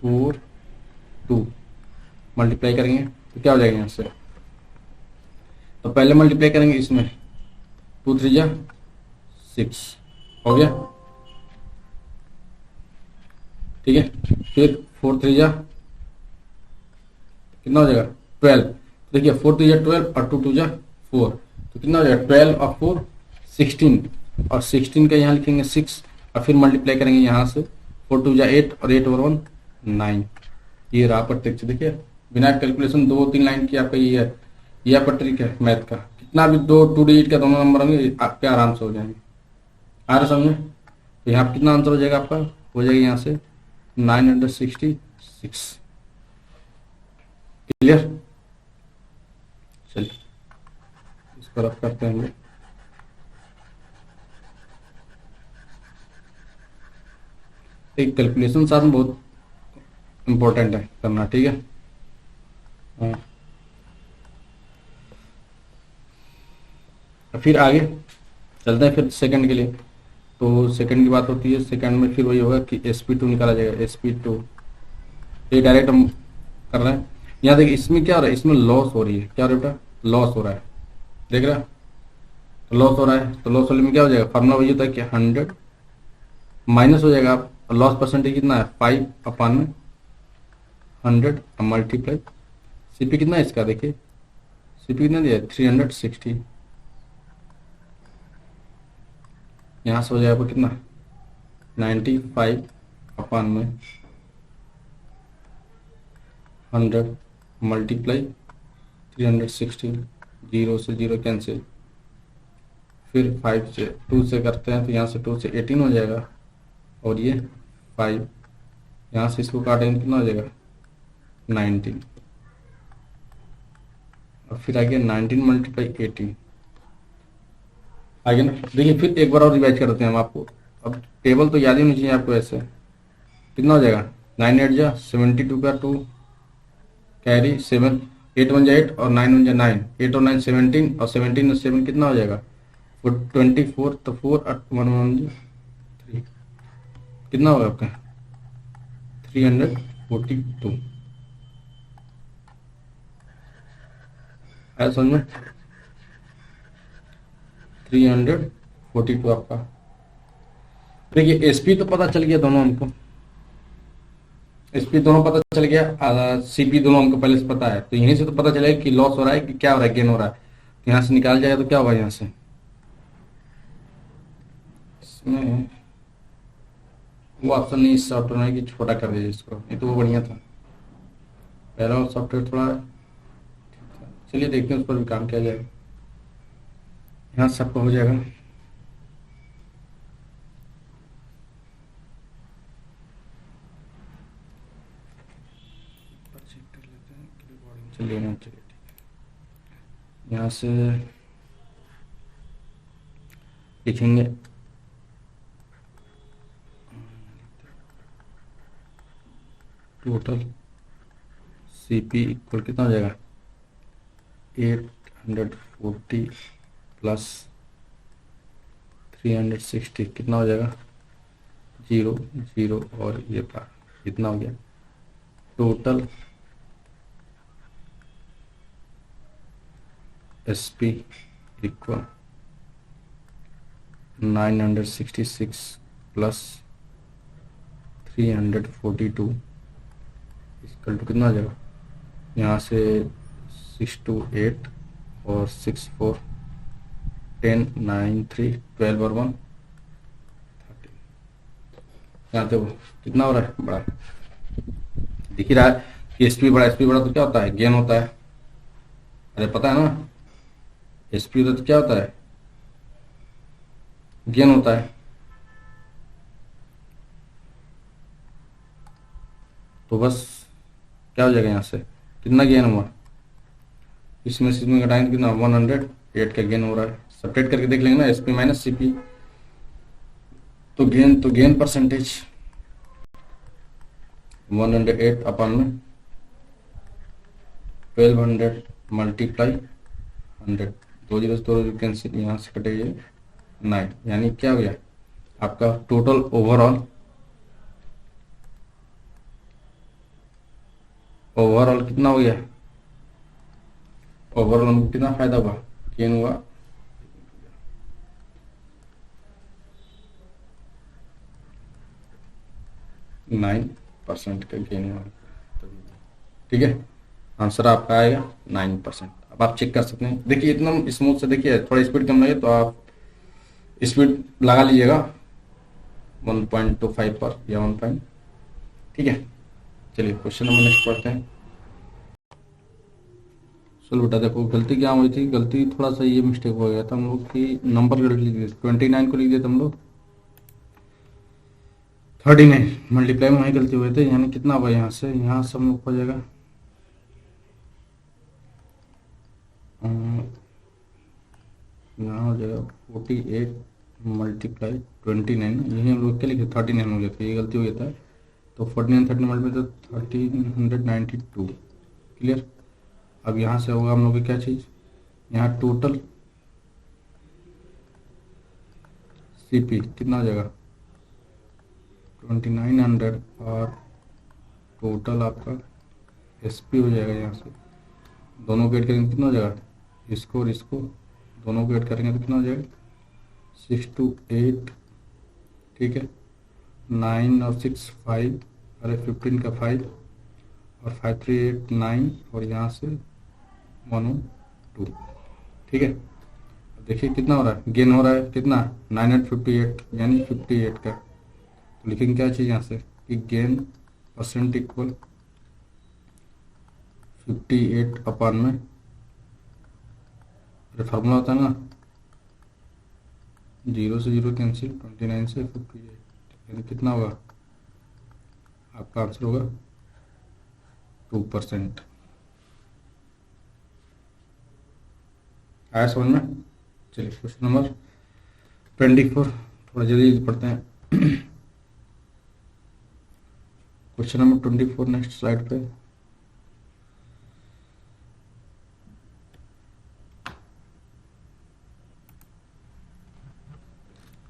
4 2 मल्टीप्लाई करेंगे तो क्या हो जाएगा यहाँ से, तो पहले मल्टीप्लाई करेंगे इसमें 2 3 6 हो गया, ठीक है। फिर 4 3 कितना हो जाएगा 12, देखिए 4 3 12 और 2 2 4, तो कितना हो जाएगा 12 और 4 16, और 16 का यहाँ लिखेंगे 6 और फिर मल्टीप्लाई करेंगे यहाँ से 4 2 8 और 8 और 1 9। ये रहा आपका ट्रिक। देखिए बिना कैलकुलेशन 2-3 लाइन की आपका ये आपका ट्रिक है मैथ का। कितना भी 2 डिजिट का दोनों नंबर होंगे आपके आराम से हो जाएंगे, आ रहे समझे। तो यहाँ कितना आंसर हो जाएगा आपका, हो जाएगा यहाँ से 966। क्लियर, चलिए इसको रफ करते हैं हम लोग। एक कैलकुलेशन साथ में बहुत इम्पोर्टेंट है करना, ठीक है। हाँ फिर आगे चलते हैं फिर सेकंड के लिए। तो सेकंड की बात होती है, सेकंड में फिर वही होगा कि sp2 निकाला जाएगा, sp2। ये डायरेक्ट हम कर रहे हैं। यहाँ देखिए इसमें क्या हो रहा है, इसमें लॉस हो रही है, क्या हो रहा है बेटा, लॉस हो रहा है, देख रहा है, तो लॉस हो रहा है। तो लॉस वाले में क्या हो जाएगा, फार्मूला वही होता है कि 100 माइनस हो जाएगा आप, लॉस परसेंटेज कितना है 5/100 मल्टीप्लाई CP कितना है इसका, देखिए CP कितना दिया है 360, यहाँ से हो जाएगा कितना 95/100 मल्टीप्लाई 360, जीरो से जीरो कैंसिल, फिर 5 से 2 से करते हैं तो यहाँ से 2 से 18 हो जाएगा, और ये 5 यहाँ से इसको काटेंगे कितना हो जाएगा 19, और फिर आगे 19 मल्टीप्लाई 18 आगे ना। देखिए फिर एक बार और रिवाइज करते हैं हम आपको, अब टेबल तो याद ही नहीं चाहिए आपको। ऐसे कितना हो जाएगा 9 8 72 का 2 कैरी 7 8 1 8 और 9 1 9, 8 और 9 17 और 17 और 7 कितना हो जाएगा 24, तो 4 और 1 1 3 कितना होगा आपका 342। है समझ में, 342 आपका। देखिए एसपी तो पता चल गया दोनों हमको, एसपी दोनों पता चल गया, सीपी दोनों हमको पहले से पता है, तो यहीं से तो पता चलेगा कि लॉस हो रहा है कि क्या हो रहा है, गेन हो रहा है। तो यहाँ से निकाल जाएगा तो क्या होगा, यहाँ से इसमें वो ऑप्शन नहीं इस सॉफ्टवेयर में कि छोटा कर दीजिए इसको, ये तो वो बढ़िया था पहला सॉफ्टवेयर थोड़ा। चलिए देखते हैं उस पर भी काम किया जाएगा। यहाँ सबका हो जाएगा, चलिए चलिए ठीक है। यहाँ से लिखेंगे टोटल CP इक्वल कितना हो जाएगा 840 प्लस 360 कितना हो जाएगा 0 0 और ये पार कितना हो गया total SP equal 966 plus 342 equal to कितना आ जाएगा, यहाँ से 6 2 8 और 6 4 10 9 3 12 और 1 13। जानते हो कितना हो रहा है? बड़ा दिख ही रहा है कि एसपी बड़ा, एसपी बड़ा तो क्या होता है? गेन होता है। अरे पता है ना, एसपी होता तो क्या होता है? गेन होता है। तो बस क्या हो जाएगा यहाँ से? कितना गेन हुआ? इसमें से इसमें घटाएंगे कितना? 108 का गेन हो रहा है। सब्ट्रैक्ट करके देख लेंगे ना, एसपी माइनस सीपी, तो गेन परसेंटेज 108 अपन में 1200 मल्टीप्लाई 100, दो जीरो कैंसिल, यहाँ से कटेगा 9, यानी क्या हो गया आपका टोटल ओवरऑल कितना हो गया? ओवरऑल हमको कितना फायदा हुआ? गेन हुआ 9% का गेन हुआ। ठीक है, आंसर आपका आएगा 9%। अब आप चेक कर सकते हैं, देखिए इतना स्मूथ से, देखिए थोड़ा स्पीड कम लगे तो आप स्पीड लगा लीजिएगा 1.25 पर या 1 पॉइंट। ठीक है, चलिए क्वेश्चन नंबर नेक्स्ट पढ़ते हैं। चलो बेटा देखो, गलती क्या हुई थी? गलती थोड़ा सा ये मिस्टेक हो गया था हम लोग की, नंबर गलत लिख दिए, 29 को लिख दिए थे हम लोग 39, मल्टीप्लाई में वही गलती हुए थे, यानी कितना हुआ यहाँ से? यहाँ से हम लोग हो जाएगा यहाँ हो जाएगा 48 मल्टीप्लाई 29, यही हम लोग क्या लिखे? 39 हो गया था, ये गलती हो गया था। तो 49 30 मल्टीप्लाई तो 1392। क्लियर? अब यहाँ से होगा हम लोग की क्या चीज़? यहाँ टोटल सीपी कितना हो जाएगा? 2900, और टोटल आपका एसपी हो जाएगा। यहाँ से दोनों को ऐड करेंगे कितना हो जाएगा? इसको और इसको दोनों को ऐड करेंगे तो कितना हो जाएगा? 628। ठीक है, 9 और 6 5, अरे 15 का 5 और 5 3 8 9, और यहाँ से 102। ठीक है, अब देखिए कितना हो रहा है? गेन हो रहा है कितना? 958, यानी 58 का। तो लिखेंगे क्या चीज़ यहाँ से कि गेन परसेंट इक्वल 58 अपन में, अरे फार्मूला होता है ना, 0 से 0 कैंसिल, 29 से 58, यानी कितना होगा? आपका आंसर होगा 2%। आया समझ में? चलिए क्वेश्चन नंबर 24, थोड़ा जल्दी पढ़ते हैं। क्वेश्चन नंबर 24 नेक्स्ट स्लाइड पे।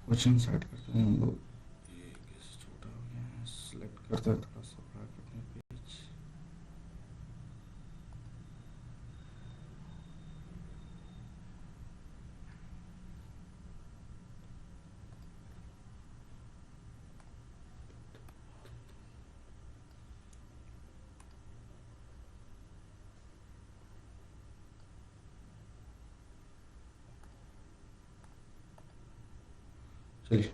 क्वेश्चन सेलेक्ट करते हैं हम लोग, ये कैसे छोटा हो गया है, सेलेक्ट करते हैं, थोड़ा सा बड़ा करते हैं पेज। चलिए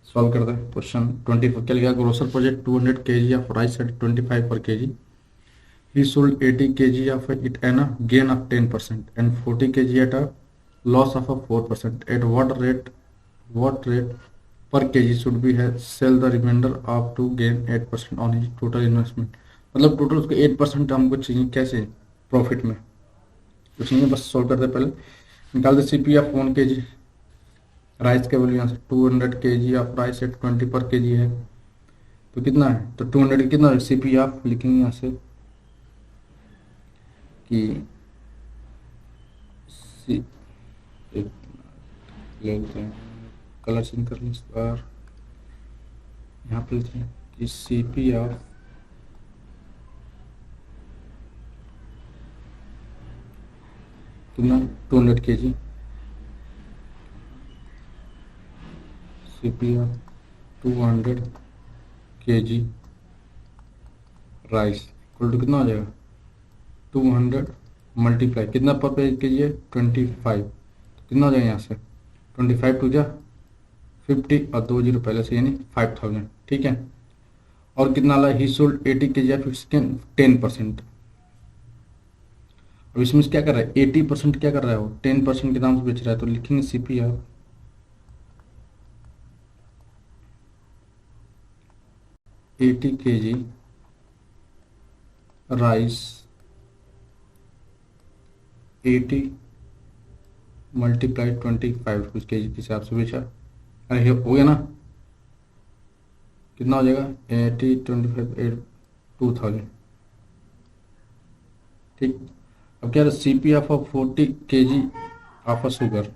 सॉल्व करते हैं। क्वेश्चन 24 क्या लिखा? Grocer project 200 kg of rice at 25 per kg. He sold 80 kg of it at a gain of 10% and 40 kg at a loss of a 4%. At what rate per kg should we have sell the remainder of to gain 8% on his total investment? मतलब total उसको 8% हमको चाहिए, कैसे? Profit में। कुछ नहीं है, बस सॉल्व करते पहले। निकाल दे CP ऑफ 1 kg राइस के वैल्यू यहाँ से 200 kg ऑफ राइस एट 20 पर kg है, तो कितना है? तो 200 कितना है? CP ऑफ लिखेंगे यहाँ से कि एक ले लेते हैं, कलर चेंज कर लें इस बार, यहाँ पे लेते हैं कि CP ऑफ कितना? 200 kg, CP of 200 kg rice equal to कितना हो जाएगा? 200 मल्टीप्लाई कितना पर पेज के लिए? 25, तो कितना हो जाएगा यहाँ से? 25 टू जा 50 और 2 जीरो पहले से यानी 5000, ठीक है। और कितना ला, he sold 80 kg of fish chicken 10%। अब इसमें से क्या कर रहा है, 80% क्या कर रहा है वो 10% के दाम से बेच रहा है, तो लिखेंगे सीपी आप 80 kg राइस 80 मल्टीप्लाई 25 रुपीज़ के जी के हिसाब से बेचा। अरे ये हो गया ना, कितना हो जाएगा 80 25 8 2000, ठीक। अब क्या है, C P of 40 kg of sugar,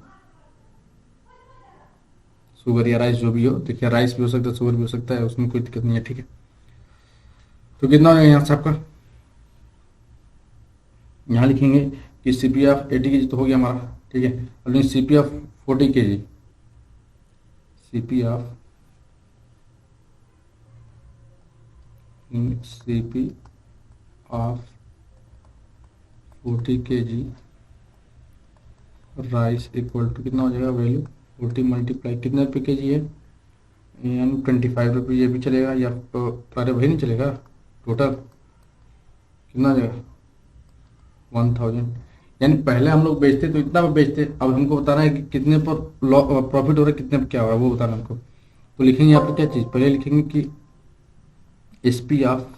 sugar या राइस जो भी हो, देखिए राइस भी हो सकता है शुगर भी हो सकता है, उसमें कोई दिक्कत नहीं है, ठीक है। तो कितना हो जाएगा यहाँ से आपका, यहाँ लिखेंगे कि सी पी ऑफ 80 kg तो हो गया हमारा, ठीक है। अब C P of 40 kg, C P of CP of 40 kg rice equal to कितना हो जाएगा वैल्यू 40 मल्टीप्लाई कितने रुपये के जी है, यानी 25 रुपये, ये भी चलेगा या अरे वही नहीं चलेगा, टोटल कितना हो जाएगा 1000। यानी पहले हम लोग बेचते तो इतना पर बेचते, अब हमको बताना है कि कितने पर प्रॉफिट हो रहा है, कितने पर क्या हो रहा है वो बताना हमको। तो लिखेंगे यहाँ पर क्या चीज़, पहले लिखेंगे कि SP of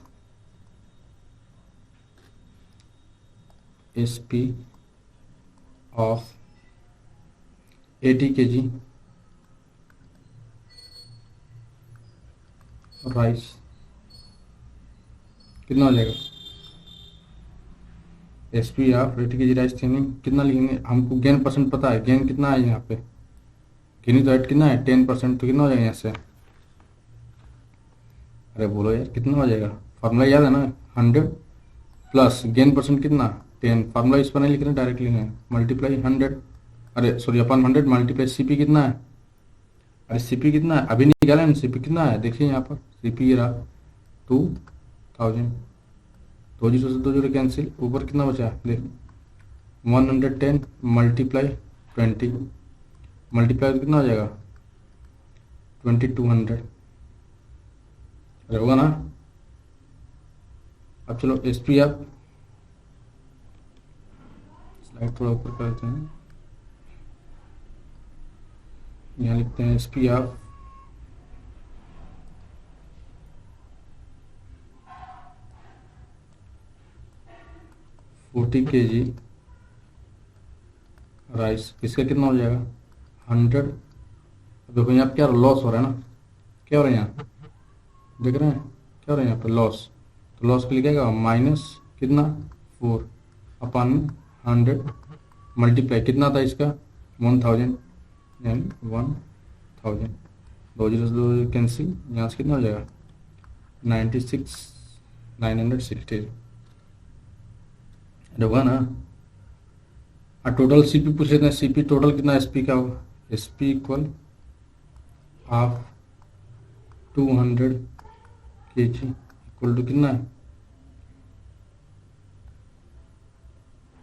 SP of 80 kg rice कितना हो जाएगा, SP ऑफ 80 kg राइस कितना लिखेंगे, हमको गेन परसेंट पता है, गेन कितना है यहाँ पे, गेन तो ऐड कितना है 10%, तो कितना हो जाएगा यहाँ से, अरे बोलो यार कितना हो जाएगा, फार्मूला याद है ना 100 प्लस गेन परसेंट कितना 10, फार्मूला इस पर नहीं लिख रहे डायरेक्ट लिख रहे हैं, मल्टीप्लाई 100, अरे सॉरी अपन 100 मल्टीप्लाई CP कितना है, अरे CP कितना है अभी निकाला है, CP कितना है देखिए यहाँ पर CP रहा 2000, 2 जीरो से 2 जीरो कैंसिल, ऊपर कितना बचा देख 110 मल्टीप्लाई 20, मल्टीप्लाई कितना हो जाएगा 2200, अरे होगा ना। अब चलो SP आप स्लाइड थोड़ा ऊपर कर देते हैं, यहाँ लिखते हैं SP आप 40 kg राइस, इसका कितना हो जाएगा 100, देखो यहाँ पे क्या लॉस हो रहा है ना, क्या हो रहा है यहाँ देख रहे हैं क्या हो रहा है यहाँ पे लॉस, तो लॉस के लिए क्या होगा माइनस कितना 4 अपन 100 मल्टीप्लाई कितना था इसका 1000, यानी 1000, 2 जीरो से 2 जीरो कैंसिल, यहाँ से कितना हो जाएगा 96,960 होगा ना। और टोटल CP पूछ लेते हैं, CP टोटल कितना SP का होगा, SP equal half 200 kg equal to कितना है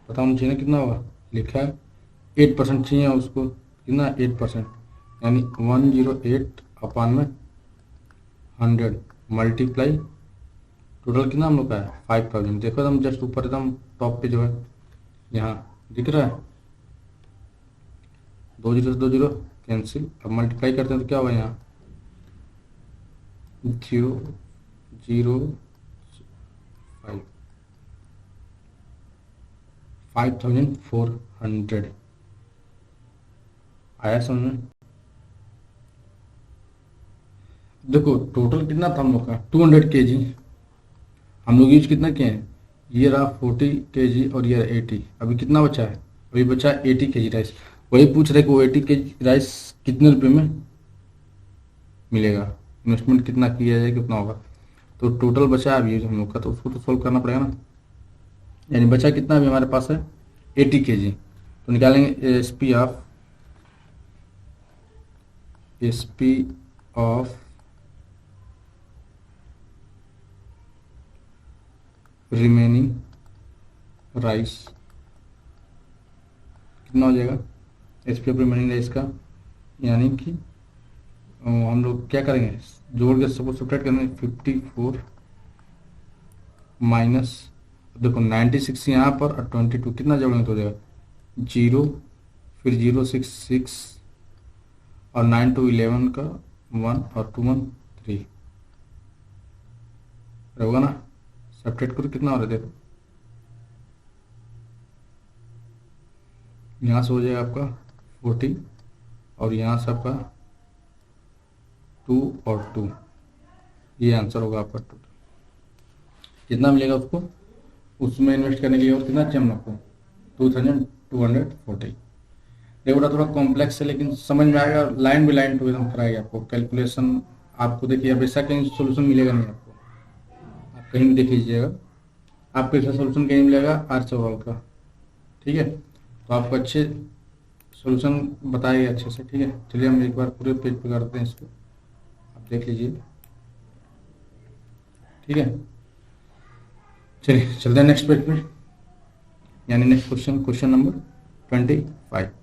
पता होना चाहिए ना कितना होगा, लिखा है 8% चाहिए उसको, कितना 8%, यानी 108 अपान में 100 मल्टीप्लाई टोटल कितना हम लोग का है 5000, देखो एकदम जस्ट ऊपर एकदम टॉप पे जो है यहाँ दिख रहा है, 2 जीरो से 2 जीरो कैंसिल, अब मल्टीप्लाई करते हैं तो क्या होगा यहाँ 005 5400 आया समझ में। देखो टोटल कितना था हम लोग का 200 kg, हम लोग यूज कितना किए हैं, ये रहा 40 kg और ये रहा 80, अभी कितना बचा है, अभी बचा 80 kg राइस, वही पूछ रहे कि वो 80 kg राइस कितने रुपए में मिलेगा, इन्वेस्टमेंट कितना किया जाए कितना होगा, तो टोटल बचा अभी हम लोग का, तो उसको तो सोल्व करना पड़ेगा ना, यानी बचा कितना अभी हमारे पास है 80 kg, तो निकालेंगे SP ऑफ रिमेनिंग राइस कितना हो जाएगा, SP ऑफ रिमेनिंग राइस का यानी कि हम लोग क्या करेंगे, जोड़ के सबको सब्ट्रैक्ट करेंगे। 54 माइनस, देखो 96 यहाँ पर और 22 कितना जोड़ेंगे तो हो जाएगा 0, फिर 066 और 9 to 11 का 1 और 2 1 3 होगा ना। सब्ट्रैक्ट करो कितना हो रहा है, देखो यहाँ से हो जाएगा आपका 40 और यहाँ से आपका 2 और 2, ये आंसर होगा आपका टोटल। कितना मिलेगा उसको, उसमें इन्वेस्ट करने के लिए और कितना चाहिए हम लोग को 2240। देखो बेटा थोड़ा कॉम्प्लेक्स है लेकिन समझ में आएगा, लाइन बाई लाइन टू एकदम कराएगा आपको कैलकुलेशन। आपको देखिए अब ऐसा कहीं सोल्यूशन मिलेगा नहीं आपको, आप कहीं भी देख लीजिएगा आपको ऐसा सोल्यूशन कहीं मिलेगा आर सवाल का। ठीक है, तो आपको अच्छे सोल्यूशन बताएगा अच्छे से। ठीक है, चलिए हम एक बार पूरे पेज पे करते हैं इसको, आप देख लीजिए। ठीक है, चलिए चलते हैं नेक्स्ट पेज पे, यानी नेक्स्ट क्वेश्चन, क्वेश्चन नंबर 25।